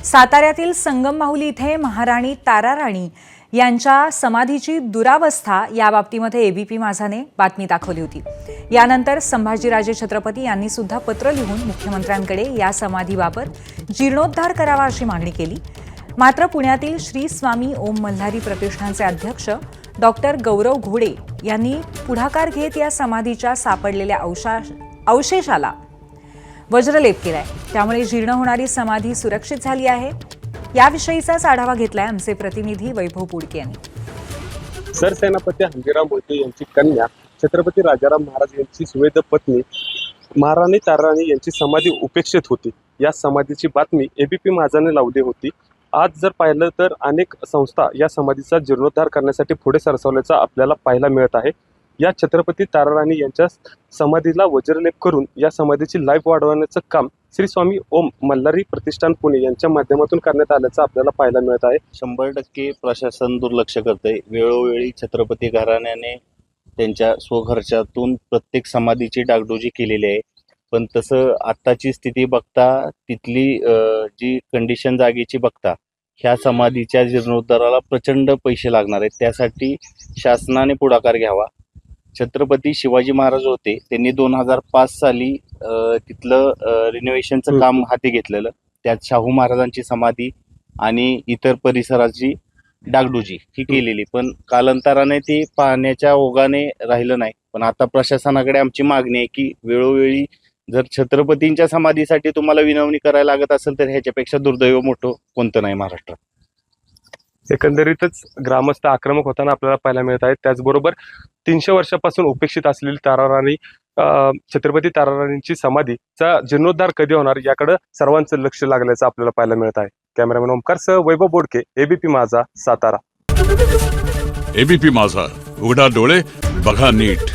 साताऱ्यातील संगम माहुली इथे महाराणी ताराराणी यांच्या समाधीची दुरावस्था या बाबतीमध्ये एबीपी माझाने बातमी दाखवली होती। यानंतर संभाजीराजे छत्रपती यांनी सुद्धा पत्र लिहून मुख्यमंत्र्यांकडे या समाधीबाबत जीर्णोद्धार करावा अशी मागणी केली। मात्र पुण्यातील श्री स्वामी ओम मल्हारी प्रतिष्ठानचे अध्यक्ष डॉक्टर गौरव घोडे यांनी पुढाकार घेत या समाधीच्या सापडलेल्या अवशेषाला वज्रलेप केलाय। त्यामुळे जीर्ण होणारी समाधी सुरक्षित झाली आहे। याविषयीचाच आढावा घेतलाय आमचे प्रतिनिधी वैभव पुडके यांनी। सरसेनापती हंबीरराव मोहिते यांची कन्या छत्रपती राजाराम महाराज यांची सुवेद पत्नी महाराणी ताराराणी यांची समाधी उपेक्षित होती। या समाधीची बातमी एबीपी माझाने लावली होती। आज जर पाहिलं तर अनेक संस्था या समाधीचा जीर्णोद्धार करण्यासाठी पुढे सरसावल्याचं आपल्याला पाहायला मिळत आहे। या छत्रपती ताराराणी यांच्या समाधीला वज्रलेप करून या समाधीची लाईफ वाढवण्याचं काम श्री स्वामी ओम मल्हारी प्रतिष्ठान पुणे यांच्या माध्यमातून करण्यात आल्याचं आपल्याला पाहायला मिळत आहे। 100% प्रशासन दुर्लक्ष करते। वेळोवेळी छत्रपती घराण्याने त्यांच्या स्वखर्चातून प्रत्येक समाधीची डागडोजी केलेली आहे, पण तसं आत्ताची स्थिती बघता, तिथली जी कंडिशन जागेची बघता, ह्या समाधीच्या जीर्णोद्धाराला प्रचंड पैसे लागणार आहेत। त्यासाठी शासनाने पुढाकार घ्यावा। छत्रपती शिवाजी महाराज होते, त्यांनी 2005 साली तिथलं रिनोव्हेशनचं काम हाती घेतलेलं। त्यात शाहू महाराजांची समाधी आणि इतर परिसराची डागडुजी ही केलेली, पण कालांतराने ती पाहण्याच्या ओघाने राहिलं नाही। पण आता प्रशासनाकडे आमची मागणी आहे की वेळोवेळी जर छत्रपतींच्या समाधीसाठी तुम्हाला विनवणी करायला लागत असेल तर ह्याच्यापेक्षा दुर्दैव मोठं कोणतं नाही महाराष्ट्रात। एकंदरीतच ग्रामस्थ आक्रमक होताना आपल्याला पाहायला मिळत आहे। त्याचबरोबर 300 वर्षापासून उपेक्षित असलेली ताराराणी छत्रपती ताराराणींची समाधीचा जीर्णोद्धार कधी होणार याकडे सर्वांचं लक्ष लागल्याचं आपल्याला पाहायला मिळत आहे। कॅमेरामॅन ओमकार सह वैभव बोडके, एबीपी माझा, सातारा। एबीपी माझा, उघडा डोळे बघा नीट।